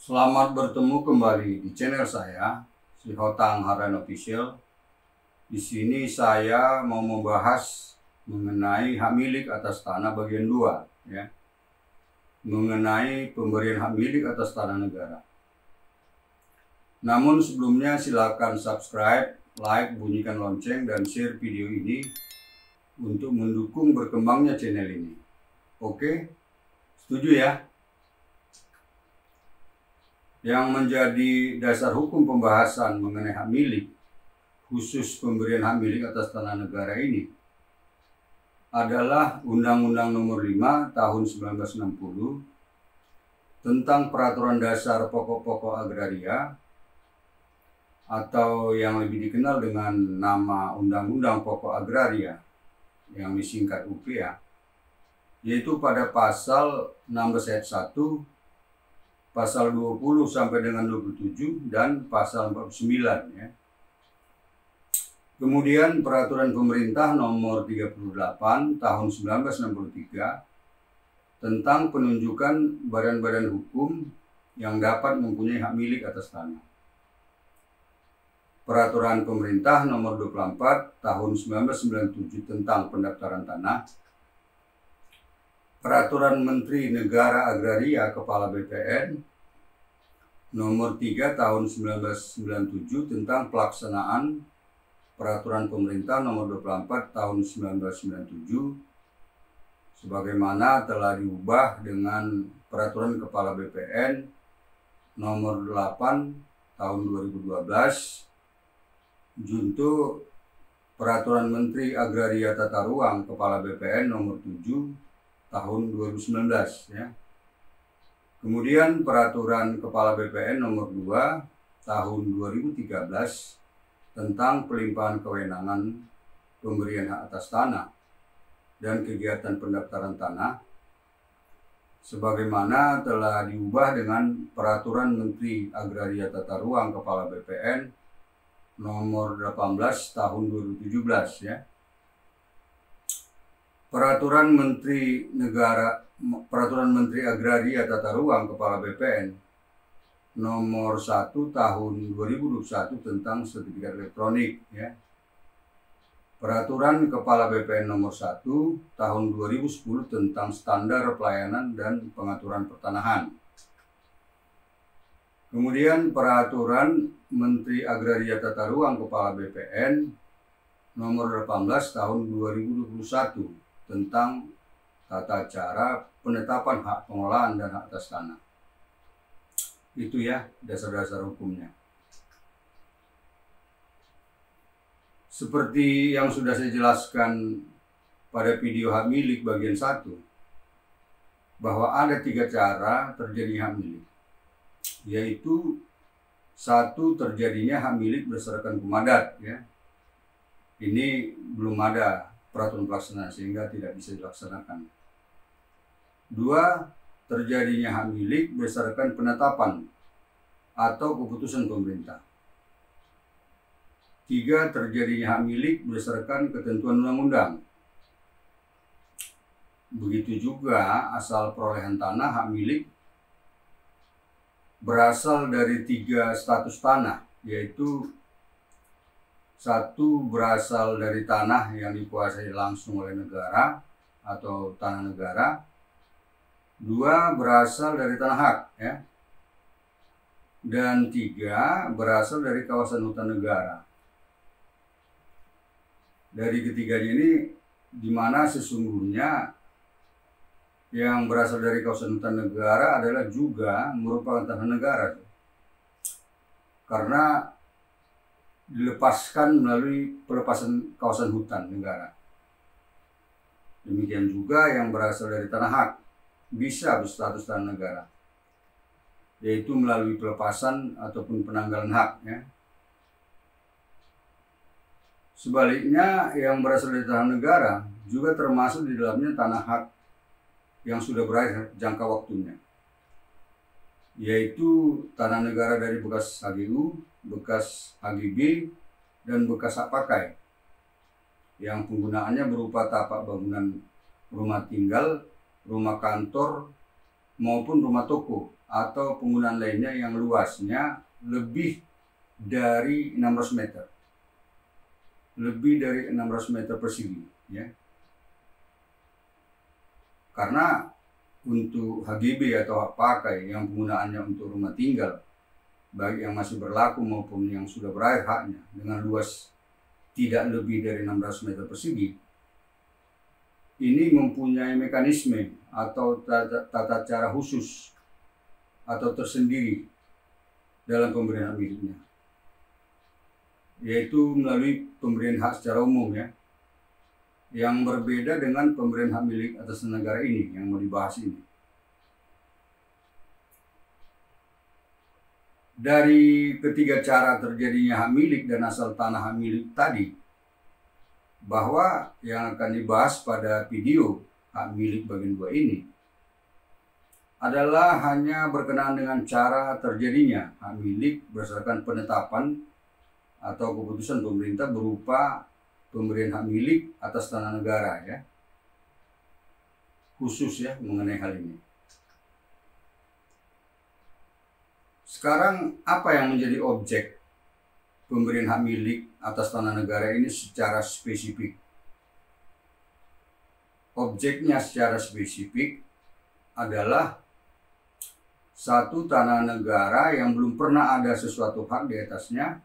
Selamat bertemu kembali di channel saya, Si Hotang Hardan Official. Di sini saya mau membahas mengenai hak milik atas tanah bagian 2, ya. Mengenai pemberian hak milik atas tanah negara. Namun sebelumnya silakan subscribe, like, bunyikan lonceng, dan share video ini untuk mendukung berkembangnya channel ini. Oke? Setuju ya? Yang menjadi dasar hukum pembahasan mengenai hak milik, khusus pemberian hak milik atas tanah negara ini, adalah Undang-Undang Nomor 5 Tahun 1960 tentang Peraturan Dasar Pokok-Pokok Agraria, atau yang lebih dikenal dengan nama Undang-Undang Pokok Agraria, yang disingkat UPA, yaitu pada pasal 16 ayat 1, pasal 20 sampai dengan 27, dan pasal 49, ya. Kemudian Peraturan Pemerintah Nomor 38 Tahun 1963 tentang penunjukan badan-badan hukum yang dapat mempunyai hak milik atas tanah. Peraturan Pemerintah Nomor 24 Tahun 1997 tentang pendaftaran tanah. Peraturan Menteri Negara Agraria Kepala BPN Nomor 3 Tahun 1997 tentang pelaksanaan Peraturan Pemerintah Nomor 24 Tahun 1997 sebagaimana telah diubah dengan Peraturan Kepala BPN Nomor 8 Tahun 2012 junto Peraturan Menteri Agraria Tata Ruang Kepala BPN Nomor 7 Tahun 2019, ya. Kemudian Peraturan Kepala BPN Nomor 2 Tahun 2013 tentang pelimpahan kewenangan pemberian hak atas tanah dan kegiatan pendaftaran tanah sebagaimana telah diubah dengan Peraturan Menteri Agraria Tata Ruang Kepala BPN Nomor 18 Tahun 2017, ya. Peraturan Menteri Agraria Tata Ruang Kepala BPN Nomor 1 Tahun 2021 tentang sertifikat elektronik, ya. Peraturan Kepala BPN Nomor 1 Tahun 2010 tentang standar pelayanan dan pengaturan pertanahan. Kemudian Peraturan Menteri Agraria Tata Ruang Kepala BPN Nomor 18 Tahun 2021 tentang tata cara penetapan hak pengelolaan dan hak atas tanah. Itu ya dasar-dasar hukumnya. Seperti yang sudah saya jelaskan pada video hak milik bagian 1, bahwa ada 3 cara terjadinya hak milik, yaitu 1, terjadinya hak milik berdasarkan kumadat, ya. Ini belum ada peraturan pelaksana sehingga tidak bisa dilaksanakan. 2, terjadinya hak milik berdasarkan penetapan atau keputusan pemerintah. 3, terjadinya hak milik berdasarkan ketentuan undang-undang. Begitu juga asal perolehan tanah hak milik berasal dari 3 status tanah, yaitu 1, berasal dari tanah yang dikuasai langsung oleh negara atau tanah negara. 2, berasal dari tanah hak, ya. Dan 3, berasal dari kawasan hutan negara. Dari ketiganya ini, di mana sesungguhnya yang berasal dari kawasan hutan negara adalah juga merupakan tanah negara, karena dilepaskan melalui pelepasan kawasan hutan negara. Demikian juga yang berasal dari tanah hak bisa berstatus tanah negara, yaitu melalui pelepasan ataupun penanggalan hak, ya. Sebaliknya yang berasal dari tanah negara juga termasuk di dalamnya tanah hak yang sudah berakhir jangka waktunya, yaitu tanah negara dari bekas HGU, bekas HGB, dan bekas hak pakai yang penggunaannya berupa tapak bangunan rumah tinggal, rumah kantor, maupun rumah toko atau penggunaan lainnya yang luasnya lebih dari 600 meter. Lebih dari 600 meter persegi, ya. Karena untuk HGB atau hak pakai yang penggunaannya untuk rumah tinggal, baik yang masih berlaku maupun yang sudah berakhir haknya, dengan luas tidak lebih dari 600 meter persegi, ini mempunyai mekanisme atau tata cara khusus atau tersendiri dalam pemberian hak miliknya, yaitu melalui pemberian hak secara umum, ya, yang berbeda dengan pemberian hak milik atas negara ini yang mau dibahas ini. Dari ketiga cara terjadinya hak milik dan asal tanah hak milik tadi, bahwa yang akan dibahas pada video hak milik bagian 2 ini adalah hanya berkenaan dengan cara terjadinya hak milik berdasarkan penetapan atau keputusan pemerintah berupa pemberian hak milik atas tanah negara, ya, khusus, ya, mengenai hal ini. Sekarang apa yang menjadi objek pemberian hak milik atas tanah negara ini secara spesifik? Objeknya secara spesifik adalah satu, tanah negara yang belum pernah ada sesuatu hak di atasnya,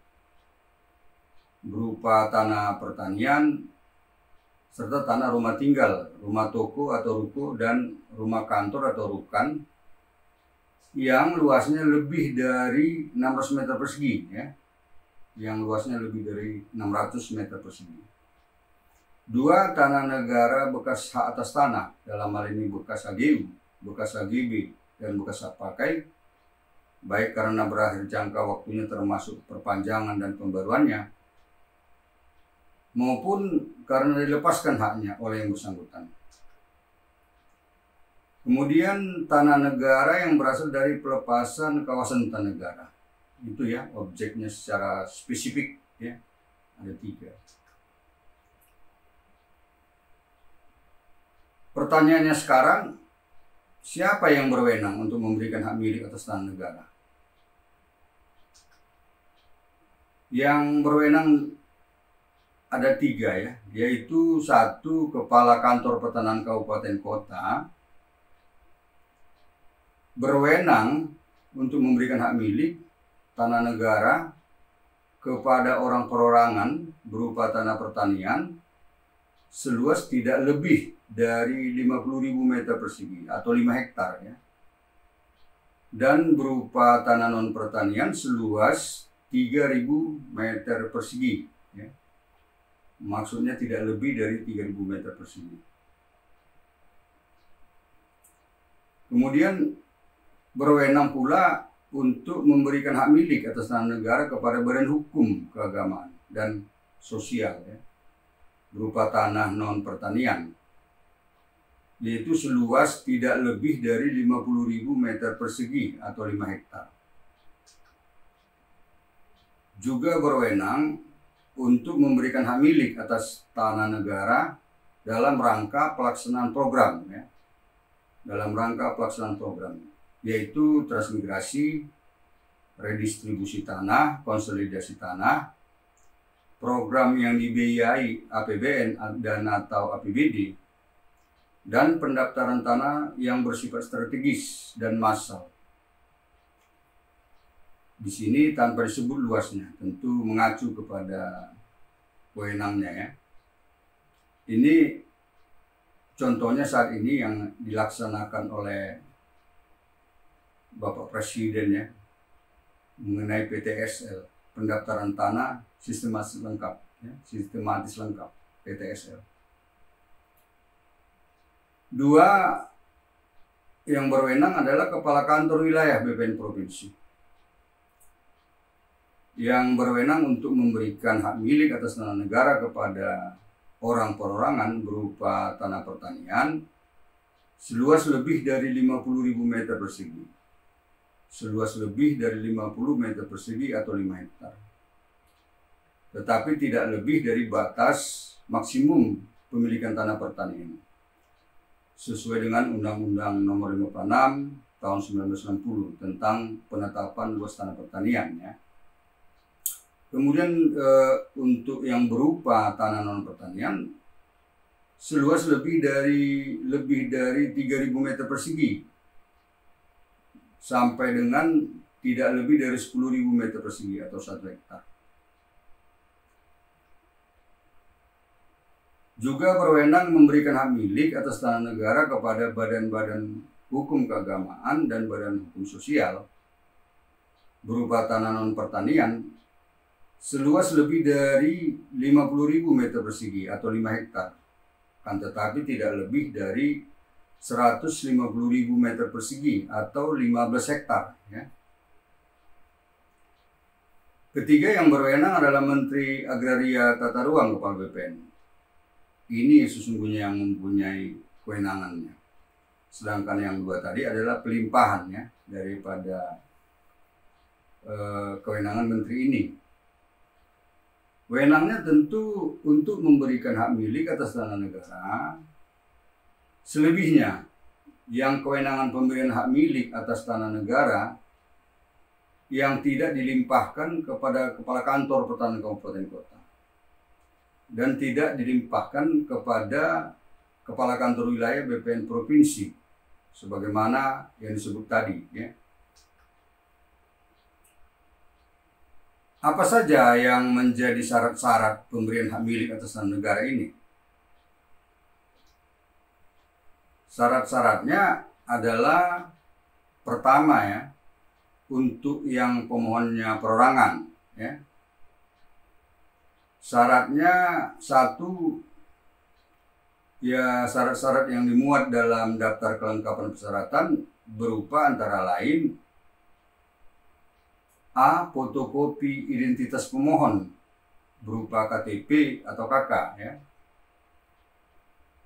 berupa tanah pertanian, serta tanah rumah tinggal, rumah toko atau ruko, dan rumah kantor atau rukan yang luasnya lebih dari 600 meter persegi, ya, yang luasnya lebih dari 600 meter persegi. 2, tanah negara bekas hak atas tanah, dalam hal ini bekas HGU, bekas HGB, dan bekas hak pakai, baik karena berakhir jangka waktunya termasuk perpanjangan dan pembaruannya, maupun karena dilepaskan haknya oleh yang bersangkutan. Kemudian tanah negara yang berasal dari pelepasan kawasan hutan negara. Itu, ya, objeknya secara spesifik, ya. Ada 3. Pertanyaannya sekarang, siapa yang berwenang untuk memberikan hak milik atas tanah negara? Yang berwenang ada 3, ya, yaitu 1, Kepala Kantor Pertanahan Kabupaten Kota berwenang untuk memberikan hak milik tanah negara kepada orang perorangan berupa tanah pertanian seluas tidak lebih dari 50.000 meter persegi atau 5 hektar, ya, dan berupa tanah non pertanian seluas 3.000 meter persegi, ya. Maksudnya tidak lebih dari 3.000 meter persegi. Kemudian berwenang pula untuk memberikan hak milik atas tanah negara kepada badan hukum keagamaan dan sosial, ya, berupa tanah non pertanian, yaitu seluas tidak lebih dari 50.000 meter persegi atau 5 hektar. Juga berwenang untuk memberikan hak milik atas tanah negara dalam rangka pelaksanaan program, ya, dalam rangka pelaksanaan program, yaitu transmigrasi, redistribusi tanah, konsolidasi tanah, program yang dibiayai APBN dan atau APBD, dan pendaftaran tanah yang bersifat strategis dan massal. Di sini tanpa disebut luasnya, tentu mengacu kepada wewenangnya, ya. Ini contohnya saat ini yang dilaksanakan oleh Bapak Presiden, ya, mengenai PTSL, pendaftaran tanah sistematis lengkap, ya, sistematis lengkap, PTSL. 2, yang berwenang adalah Kepala Kantor Wilayah BPN Provinsi, yang berwenang untuk memberikan hak milik atas tanah negara kepada orang perorangan berupa tanah pertanian seluas lebih dari 50.000 meter persegi, seluas lebih dari 50 meter persegi atau 5 hektar, tetapi tidak lebih dari batas maksimum pemilikan tanah pertanian sesuai dengan Undang-Undang Nomor 56 tahun 1960 tentang penetapan luas tanah pertanian ya. Kemudian untuk yang berupa tanah non pertanian seluas lebih dari 3.000 meter persegi sampai dengan tidak lebih dari 10.000 meter persegi atau 1 hektar. Juga berwenang memberikan hak milik atas tanah negara kepada badan-badan hukum keagamaan dan badan hukum sosial berupa tanah non pertanian seluas lebih dari 50.000 meter persegi atau 5 hektar, kan tetapi tidak lebih dari 150.000 meter persegi atau 15 hektar. Ya. Ketiga yang berwenang adalah Menteri Agraria Tata Ruang Kepala BPN. Ini sesungguhnya yang mempunyai kewenangannya. Sedangkan yang dua tadi adalah pelimpahan ya daripada kewenangan menteri ini. Wewenangnya tentu untuk memberikan hak milik atas tanah negara. Selebihnya, yang kewenangan pemberian hak milik atas tanah negara yang tidak dilimpahkan kepada Kepala Kantor Pertanian Kabupaten Kota dan tidak dilimpahkan kepada Kepala Kantor Wilayah BPN Provinsi sebagaimana yang disebut tadi ya. Apa saja yang menjadi syarat-syarat pemberian hak milik atas tanah negara ini? Syarat-syaratnya adalah pertama ya, untuk yang pemohonnya perorangan ya. Syaratnya satu ya, syarat-syarat yang dimuat dalam daftar kelengkapan persyaratan berupa antara lain A. Fotokopi identitas pemohon berupa KTP atau KK ya.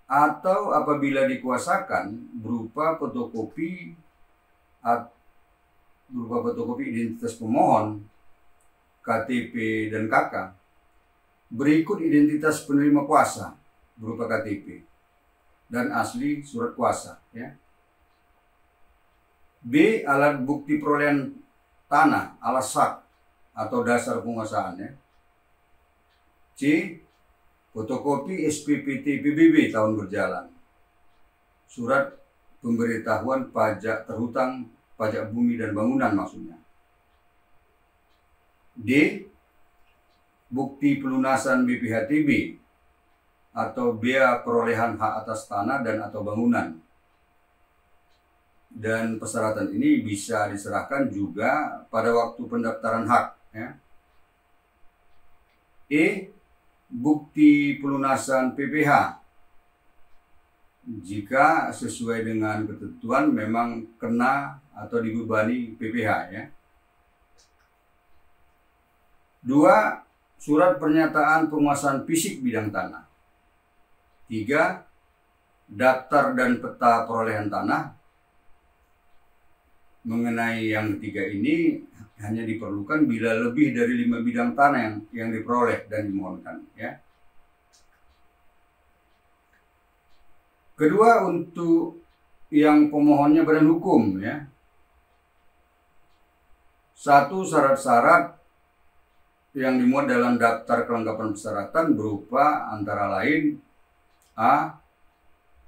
Atau apabila dikuasakan berupa fotokopi identitas pemohon, KTP dan KK. Berikut identitas penerima kuasa berupa KTP dan asli surat kuasa ya. B. Alat bukti perolehan tanah alas hak atau dasar penguasaan ya. C. Fotokopi SPPT PBB tahun berjalan, surat pemberitahuan pajak terhutang, pajak bumi dan bangunan maksudnya. D. Bukti pelunasan BPHTB atau bea perolehan hak atas tanah dan atau bangunan. Dan persyaratan ini bisa diserahkan juga pada waktu pendaftaran hak ya. E. Bukti pelunasan PPH jika sesuai dengan ketentuan memang kena atau dibebani PPH ya. 2. Surat pernyataan penguasaan fisik bidang tanah. 3. Daftar dan peta perolehan tanah. Mengenai yang ketiga ini hanya diperlukan bila lebih dari 5 bidang tanah yang diperoleh dan dimohonkan ya. Kedua, untuk yang pemohonnya badan hukum ya. 1. Syarat-syarat yang dimuat dalam daftar kelengkapan persyaratan berupa antara lain A.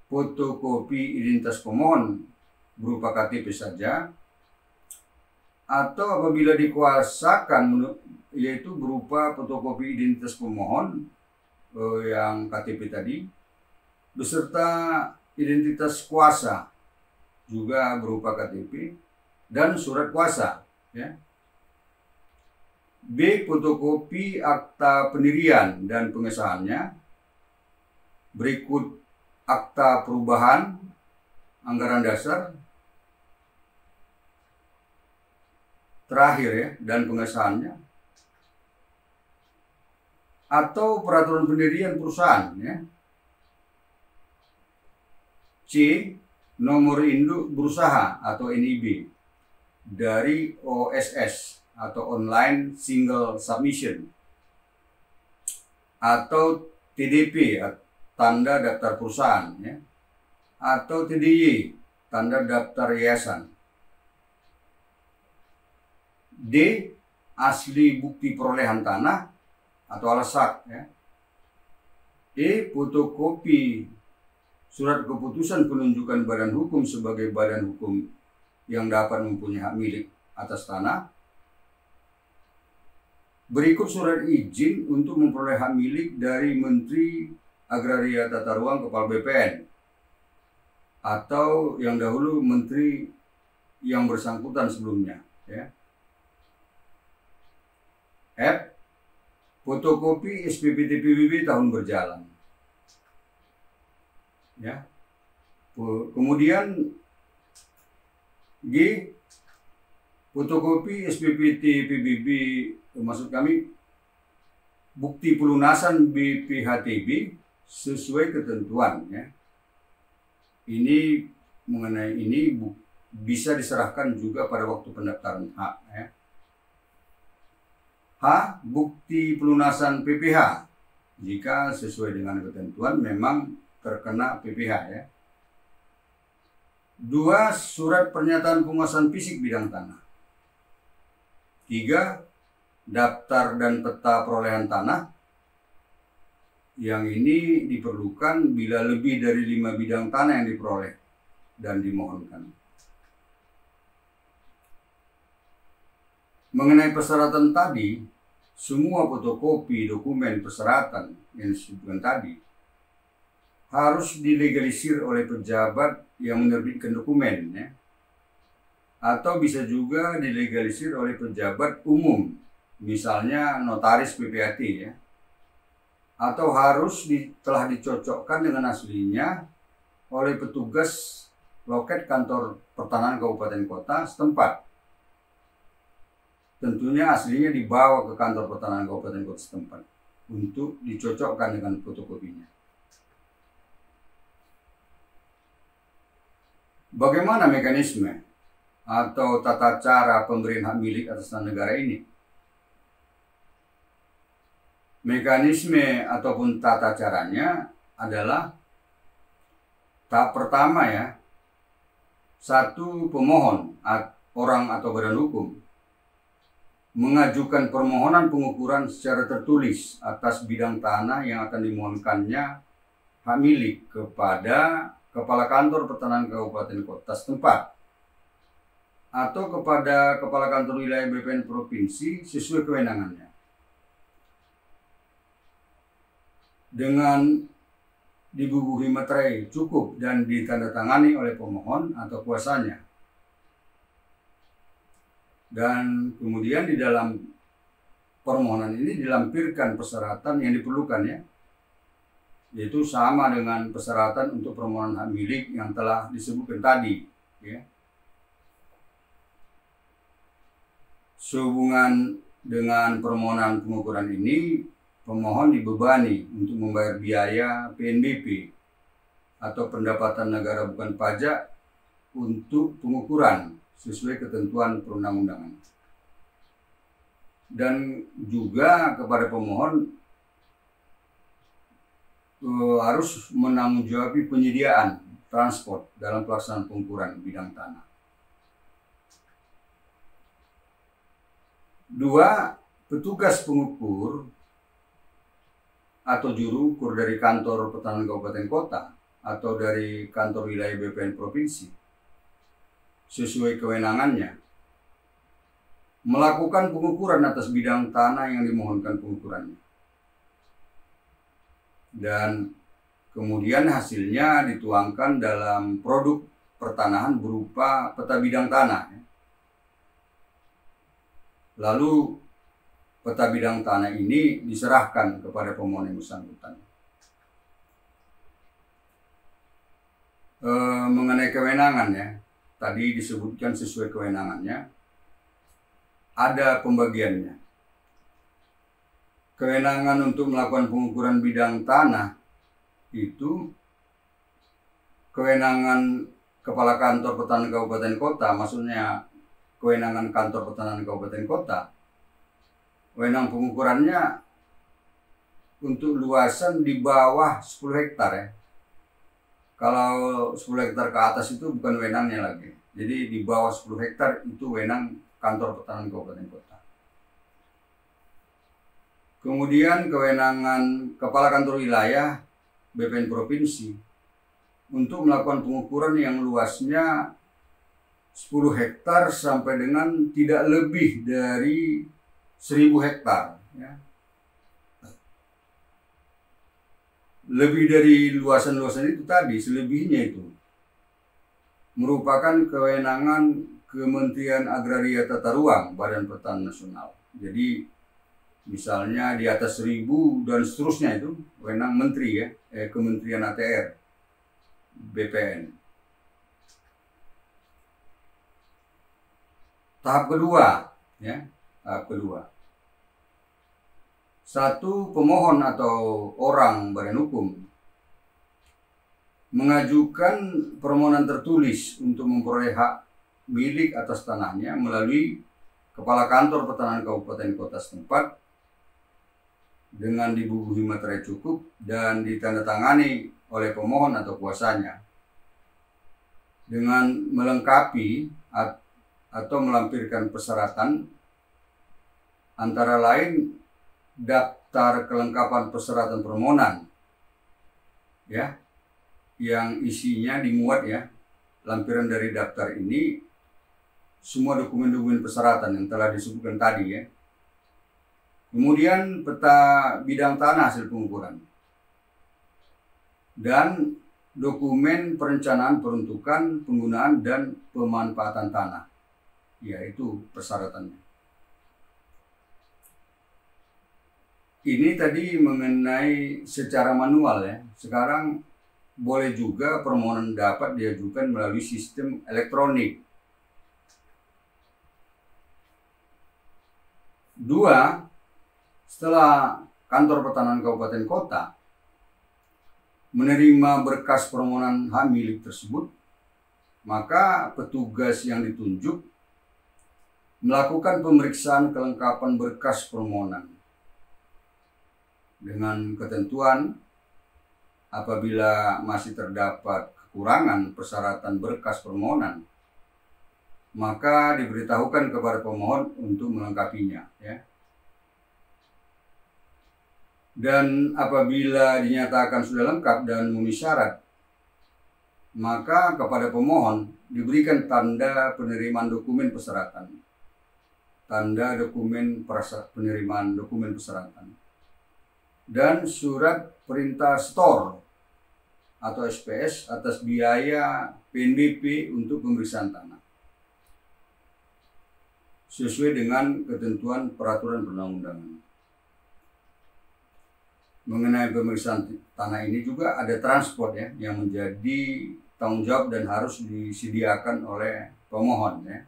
Fotokopi identitas pemohon berupa KTP saja, atau apabila dikuasakan yaitu berupa fotokopi identitas pemohon yang KTP tadi beserta identitas kuasa juga berupa KTP dan surat kuasa ya. B. Fotokopi akta pendirian dan pengesahannya. Berikut akta perubahan anggaran dasar terakhir ya, dan pengesahannya. Atau peraturan pendirian perusahaan ya. C. Nomor induk berusaha atau NIB dari OSS atau online single submission, atau TDP tanda daftar perusahaan ya, atau TDY tanda daftar yayasan. D. Asli bukti perolehan tanah atau alasak, ya. E. Fotokopi surat keputusan penunjukan badan hukum sebagai badan hukum yang dapat mempunyai hak milik atas tanah. Berikut surat izin untuk memperoleh hak milik dari Menteri Agraria Tata Ruang Kepala BPN atau yang dahulu menteri yang bersangkutan sebelumnya, ya. F. Fotokopi SPPT PBB tahun berjalan, ya. Kemudian G. Fotokopi SPPT PBB, maksud kami bukti pelunasan BPHTB sesuai ketentuan, ya. Ini mengenai ini bisa diserahkan juga pada waktu pendaftaran hak, ya. H. Bukti pelunasan PPH jika sesuai dengan ketentuan memang terkena PPH, ya. 2. Surat pernyataan penguasaan fisik bidang tanah. 3. Daftar dan peta perolehan tanah. Yang ini diperlukan bila lebih dari 5 bidang tanah yang diperoleh dan dimohonkan. Mengenai persyaratan tadi, semua fotokopi dokumen persyaratan yang disebutkan tadi harus dilegalisir oleh pejabat yang menerbitkan dokumen, ya. Atau bisa juga dilegalisir oleh pejabat umum, misalnya notaris PPAT, ya. Atau harus telah dicocokkan dengan aslinya oleh petugas loket kantor pertanahan kabupaten kota setempat. Tentunya aslinya dibawa ke kantor pertanahan kabupaten kota setempat untuk dicocokkan dengan fotokopinya. Bagaimana mekanisme atau tata cara pemberian hak milik atas tanah negara ini? Mekanisme ataupun tata caranya adalah tahap pertama, ya. 1. Pemohon orang atau badan hukum mengajukan permohonan pengukuran secara tertulis atas bidang tanah yang akan dimohonkannya hak milik kepada Kepala Kantor Pertanahan Kabupaten Kota setempat atau kepada Kepala Kantor Wilayah BPN Provinsi sesuai kewenangannya. Dengan dibubuhi materai cukup dan ditandatangani oleh pemohon atau kuasanya. Dan kemudian di dalam permohonan ini dilampirkan persyaratan yang diperlukan, ya. Yaitu sama dengan persyaratan untuk permohonan hak milik yang telah disebutkan tadi, ya. Sehubungan dengan permohonan pengukuran ini, pemohon dibebani untuk membayar biaya PNBP atau pendapatan negara bukan pajak untuk pengukuran sesuai ketentuan perundang-undangan. Dan juga kepada pemohon harus menanggung-jawabi penyediaan transport dalam pelaksanaan pengukuran bidang tanah. 2. Petugas pengukur atau juru ukur dari kantor pertanahan kabupaten kota atau dari kantor wilayah BPN provinsi sesuai kewenangannya melakukan pengukuran atas bidang tanah yang dimohonkan pengukurannya. Dan kemudian hasilnya dituangkan dalam produk pertanahan berupa peta bidang tanah. Lalu peta bidang tanah ini diserahkan kepada pemohon yang bersangkutan. Mengenai kewenangan, ya, tadi disebutkan sesuai kewenangannya, ada pembagiannya. Kewenangan untuk melakukan pengukuran bidang tanah itu kewenangan Kepala Kantor Pertanahan Kabupaten Kota, maksudnya kewenangan Kantor Pertanahan Kabupaten Kota. Wewenang pengukurannya untuk luasan di bawah 10 hektar, ya. Kalau 10 hektar ke atas itu bukan wewenangnya lagi. Jadi di bawah 10 hektar itu wewenang kantor pertahanan kabupaten kota. Kemudian kewenangan kepala kantor wilayah BPN provinsi untuk melakukan pengukuran yang luasnya 10 hektar sampai dengan tidak lebih dari 1000 hektar. Ya. Lebih dari luasan-luasan itu tadi, selebihnya itu merupakan kewenangan Kementerian Agraria Tata Ruang Badan Pertanahan Nasional. Jadi misalnya di atas 1000 dan seterusnya itu wewenang menteri ya, Kementerian ATR, BPN. Tahap kedua, ya, tahap kedua. Satu pemohon atau orang badan hukum mengajukan permohonan tertulis untuk memperoleh hak milik atas tanahnya melalui Kepala Kantor Pertahanan Kabupaten Kota setempat dengan dibubuhi materai cukup dan ditandatangani oleh pemohon atau kuasanya dengan melengkapi atau melampirkan persyaratan antara lain daftar kelengkapan persyaratan permohonan ya yang isinya dimuat ya lampiran dari daftar ini semua dokumen-dokumen persyaratan yang telah disebutkan tadi ya. Kemudian peta bidang tanah hasil pengukuran dan dokumen perencanaan peruntukan, penggunaan dan pemanfaatan tanah, yaitu persyaratannya. Ini tadi mengenai secara manual ya. Sekarang boleh juga permohonan dapat diajukan melalui sistem elektronik. 2. Setelah Kantor Pertahanan Kabupaten Kota menerima berkas permohonan hak milik tersebut, maka petugas yang ditunjuk melakukan pemeriksaan kelengkapan berkas permohonan dengan ketentuan apabila masih terdapat kekurangan persyaratan berkas permohonan, maka diberitahukan kepada pemohon untuk melengkapinya ya. Dan apabila dinyatakan sudah lengkap dan memenuhi syarat, maka kepada pemohon diberikan tanda penerimaan dokumen persyaratan, tanda dokumen penerimaan dokumen persyaratan, dan surat perintah setor atau SPS atas biaya PNBP untuk pemeriksaan tanah sesuai dengan ketentuan peraturan perundang-undangan. Mengenai pemeriksaan tanah ini juga ada transport ya yang menjadi tanggung jawab dan harus disediakan oleh pemohon ya.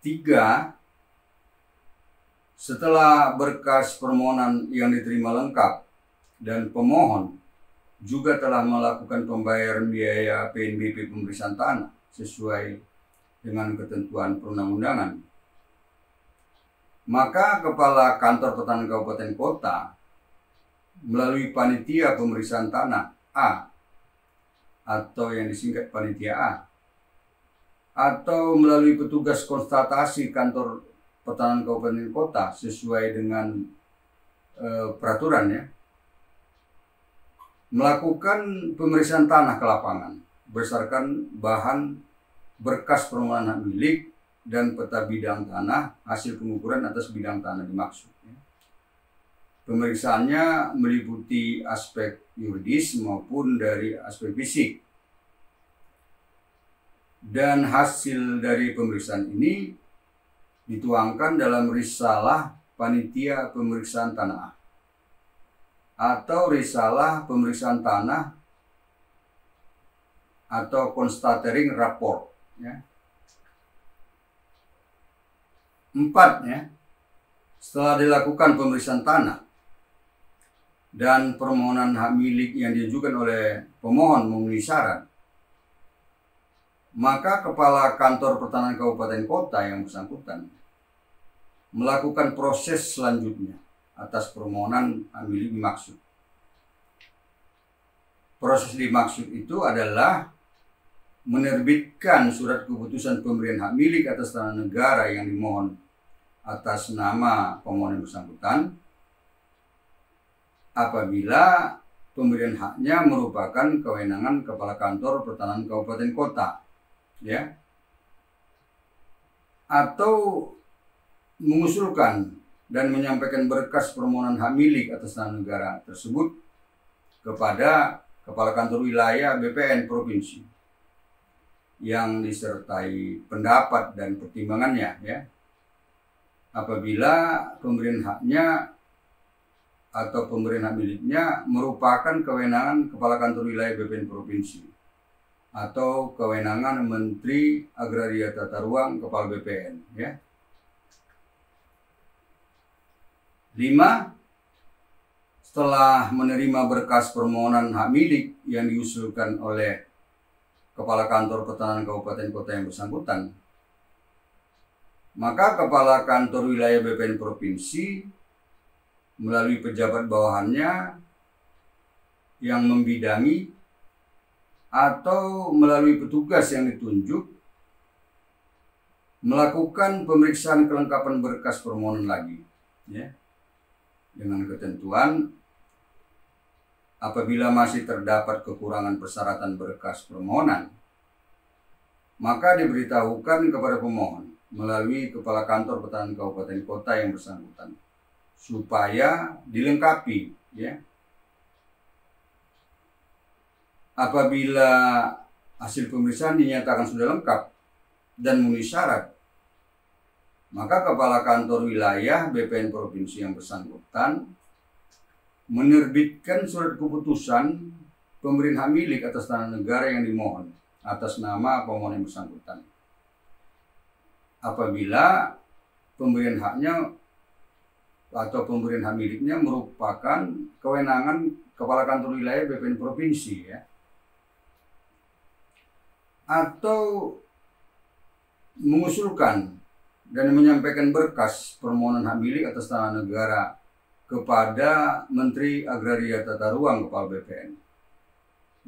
3. Setelah berkas permohonan yang diterima lengkap dan pemohon juga telah melakukan pembayaran biaya PNBP pemeriksaan tanah sesuai dengan ketentuan perundang-undangan, maka Kepala Kantor Pertahanan Kabupaten Kota melalui Panitia Pemeriksaan Tanah A atau yang disingkat Panitia A atau melalui petugas konstatasi Kantor Pertahanan Kabupaten Kota sesuai dengan peraturan ya, melakukan pemeriksaan tanah ke lapangan berdasarkan bahan berkas permohonan hak milik dan peta bidang tanah hasil pengukuran atas bidang tanah dimaksud. Pemeriksaannya meliputi aspek yuridis maupun dari aspek fisik. Dan hasil dari pemeriksaan ini dituangkan dalam risalah Panitia Pemeriksaan Tanah atau risalah pemeriksaan tanah atau constatering report ya. 4 ya. Setelah dilakukan pemeriksaan tanah dan permohonan hak milik yang diajukan oleh pemohon memenuhi syarat, maka Kepala Kantor Pertahanan Kabupaten Kota yang bersangkutan melakukan proses selanjutnya atas permohonan hak milik dimaksud. Proses dimaksud itu adalah menerbitkan surat keputusan pemberian hak milik atas tanah negara yang dimohon atas nama pemohon yang bersangkutan apabila pemberian haknya merupakan kewenangan Kepala Kantor Pertanahan Kabupaten Kota, ya, atau mengusulkan dan menyampaikan berkas permohonan hak milik atas tanah negara tersebut kepada Kepala Kantor Wilayah BPN Provinsi yang disertai pendapat dan pertimbangannya, ya. Apabila pemberian haknya atau pemberian hak miliknya merupakan kewenangan Kepala Kantor Wilayah BPN Provinsi atau kewenangan Menteri Agraria Tata Ruang Kepala BPN, ya. 5. Setelah menerima berkas permohonan hak milik yang diusulkan oleh Kepala Kantor Pertanahan Kabupaten Kota yang bersangkutan, maka Kepala Kantor Wilayah BPN Provinsi melalui pejabat bawahannya yang membidangi atau melalui petugas yang ditunjuk melakukan pemeriksaan kelengkapan berkas permohonan lagi, ya, dengan ketentuan apabila masih terdapat kekurangan persyaratan berkas permohonan, maka diberitahukan kepada pemohon melalui Kepala Kantor Pertanahan Kabupaten Kota yang bersangkutan supaya dilengkapi, ya. Apabila hasil pemeriksaan dinyatakan sudah lengkap dan memenuhi syarat, maka Kepala Kantor Wilayah BPN Provinsi yang bersangkutan menerbitkan surat keputusan pemberian hak milik atas tanah negara yang dimohon atas nama pemohon yang bersangkutan. Apabila pemberian haknya atau pemberian hak miliknya merupakan kewenangan Kepala Kantor Wilayah BPN Provinsi, ya, atau mengusulkan dan menyampaikan berkas permohonan hak milik atas tanah negara kepada Menteri Agraria Tata Ruang Kepala BPN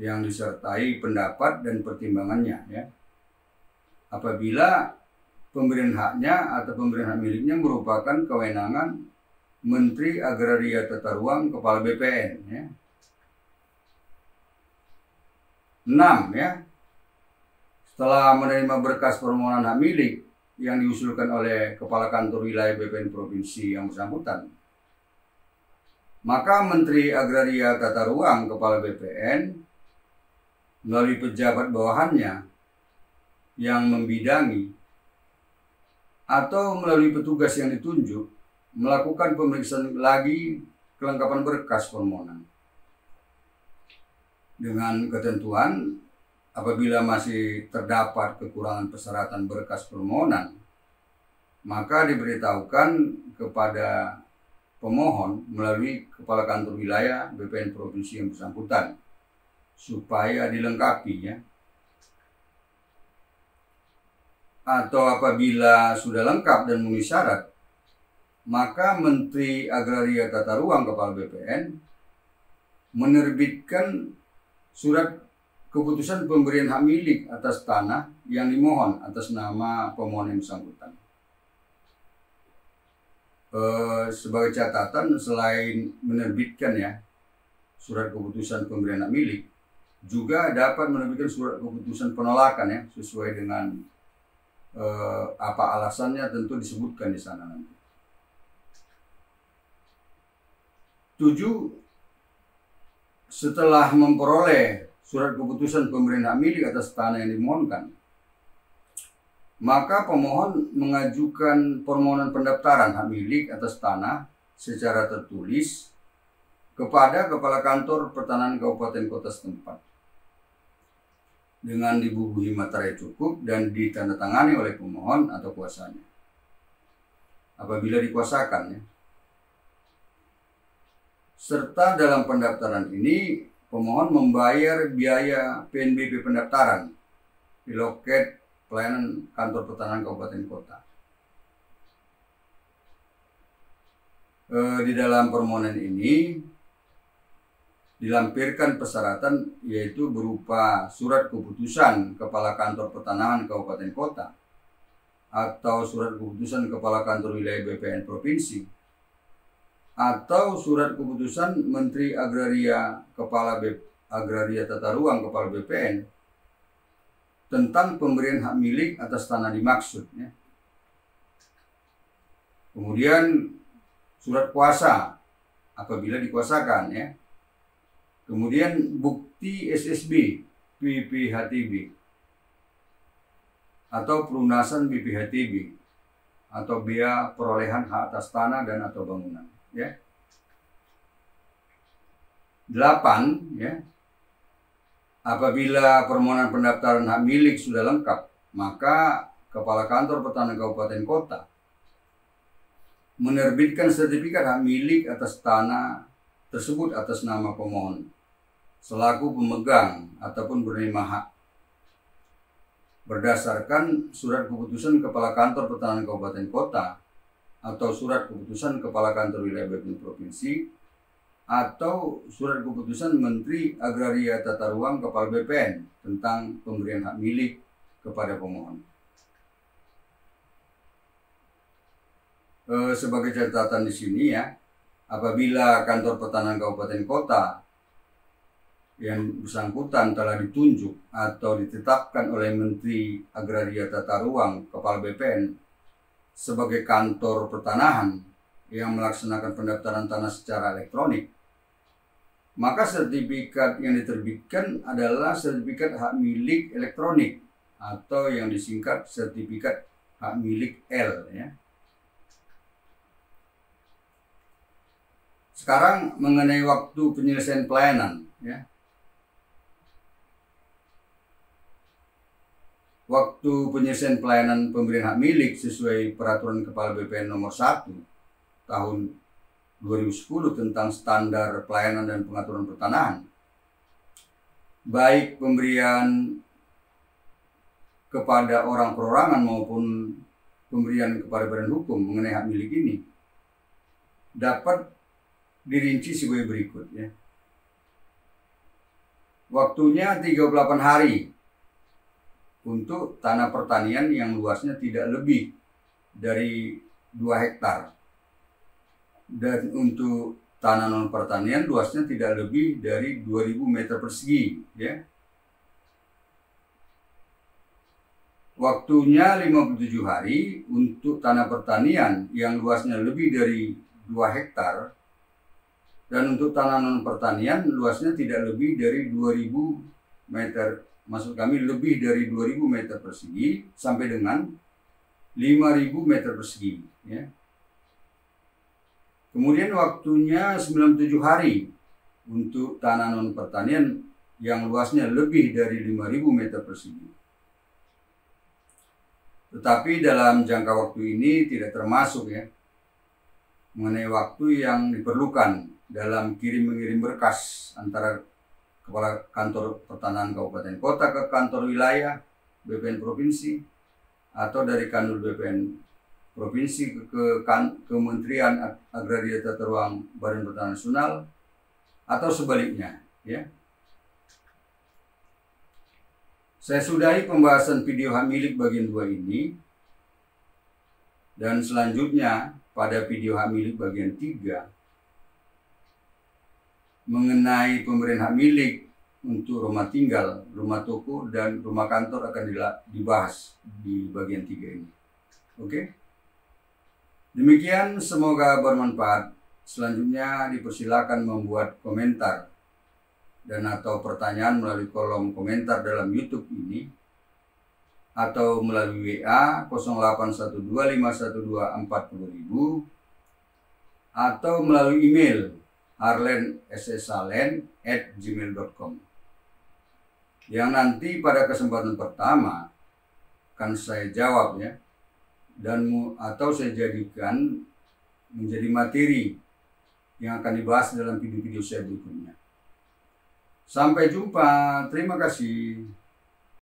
yang disertai pendapat dan pertimbangannya, ya. Apabila pemberian haknya atau pemberian hak miliknya merupakan kewenangan Menteri Agraria Tata Ruang Kepala BPN, ya. 6, ya. Setelah menerima berkas permohonan hak milik yang diusulkan oleh Kepala Kantor Wilayah BPN Provinsi yang bersangkutan, maka Menteri Agraria Tata Ruang Kepala BPN melalui pejabat bawahannya yang membidangi atau melalui petugas yang ditunjuk melakukan pemeriksaan lagi kelengkapan berkas permohonan dengan ketentuan apabila masih terdapat kekurangan persyaratan berkas permohonan, maka diberitahukan kepada pemohon melalui Kepala Kantor Wilayah BPN Provinsi yang bersangkutan supaya dilengkapi, ya. Atau apabila sudah lengkap dan memenuhi syarat, maka Menteri Agraria Tata Ruang Kepala BPN menerbitkan surat keputusan pemberian hak milik atas tanah yang dimohon atas nama pemohon yang bersangkutan. Sebagai catatan, selain menerbitkan, ya, surat keputusan pemberian hak milik, juga dapat menerbitkan surat keputusan penolakan, ya, sesuai dengan apa alasannya tentu disebutkan di sana nanti. 7. Setelah memperoleh surat keputusan pemberian hak milik atas tanah yang dimohonkan, maka pemohon mengajukan permohonan pendaftaran hak milik atas tanah secara tertulis kepada Kepala Kantor Pertanahan Kabupaten Kota setempat dengan dibubuhi materai cukup dan ditandatangani oleh pemohon atau kuasanya. Apabila dikuasakan, ya. Serta dalam pendaftaran ini pemohon membayar biaya PNBP pendaftaran di loket pelayanan Kantor Pertanahan Kabupaten Kota. Di dalam permohonan ini dilampirkan persyaratan yaitu berupa surat keputusan Kepala Kantor Pertanahan Kabupaten Kota atau surat keputusan Kepala Kantor Wilayah BPN Provinsi atau surat keputusan Menteri Agraria Agraria Tata Ruang Kepala BPN tentang pemberian hak milik atas tanah dimaksud. Ya. Kemudian surat kuasa apabila dikuasakan, ya. Kemudian bukti SSB, BPHTB atau pelunasan BPHTB atau biaya perolehan hak atas tanah dan atau bangunan, ya. 8, ya. Apabila permohonan pendaftaran hak milik sudah lengkap, maka Kepala Kantor Pertanahan Kabupaten Kota menerbitkan sertifikat hak milik atas tanah tersebut atas nama pemohon selaku pemegang ataupun penerima hak berdasarkan surat keputusan Kepala Kantor Pertanahan Kabupaten Kota atau surat keputusan Kepala Kantor Wilayah BPN Provinsi atau surat keputusan Menteri Agraria Tata Ruang Kepala BPN tentang pemberian hak milik kepada pemohon. Sebagai catatan di sini, ya, apabila Kantor Pertanahan Kabupaten Kota yang bersangkutan telah ditunjuk atau ditetapkan oleh Menteri Agraria Tata Ruang Kepala BPN sebagai kantor pertanahan yang melaksanakan pendaftaran tanah secara elektronik, maka sertifikat yang diterbitkan adalah sertifikat hak milik elektronik atau yang disingkat sertifikat hak milik L, ya. Sekarang mengenai waktu penyelesaian pelayanan, ya. Waktu penyelesaian pelayanan pemberian hak milik sesuai Peraturan Kepala BPN Nomor 1 Tahun 2010 tentang standar pelayanan dan pengaturan pertanahan, baik pemberian kepada orang perorangan maupun pemberian kepada badan hukum mengenai hak milik ini dapat dirinci sebagai berikut, ya. Waktunya 38 hari untuk tanah pertanian yang luasnya tidak lebih dari 2 hektar. Dan untuk tanah non pertanian luasnya tidak lebih dari 2000 meter persegi, ya. Waktunya 57 hari untuk tanah pertanian yang luasnya lebih dari 2 hektar. Dan untuk tanah non pertanian luasnya tidak lebih dari 2000 meter, maksud kami lebih dari 2000 meter persegi sampai dengan 5000 meter persegi, ya. Kemudian waktunya 97 hari untuk tanah non pertanian yang luasnya lebih dari 5000 meter persegi. Tetapi dalam jangka waktu ini tidak termasuk, ya, mengenai waktu yang diperlukan dalam kirim-mengirim berkas antara Kepala Kantor Pertanahan Kabupaten Kota ke kantor wilayah BPN Provinsi atau dari kantor BPN Provinsi ke Kementerian Agraria Tata Ruang Badan Pertanahan Nasional atau sebaliknya, ya. Saya sudahi pembahasan video hak milik bagian 2 ini, dan selanjutnya pada video hak milik bagian 3 mengenai pemberian hak milik untuk rumah tinggal, rumah toko, dan rumah kantor akan dibahas di bagian 3 ini. Oke? Demikian, semoga bermanfaat. Selanjutnya dipersilakan membuat komentar dan atau pertanyaan melalui kolom komentar dalam YouTube ini atau melalui WA 081251240000 atau melalui email arlen@ssalen@gmail.com yang nanti pada kesempatan pertama akan saya jawab, ya, dan atau saya jadikan menjadi materi yang akan dibahas dalam video-video saya berikutnya. Sampai jumpa, terima kasih.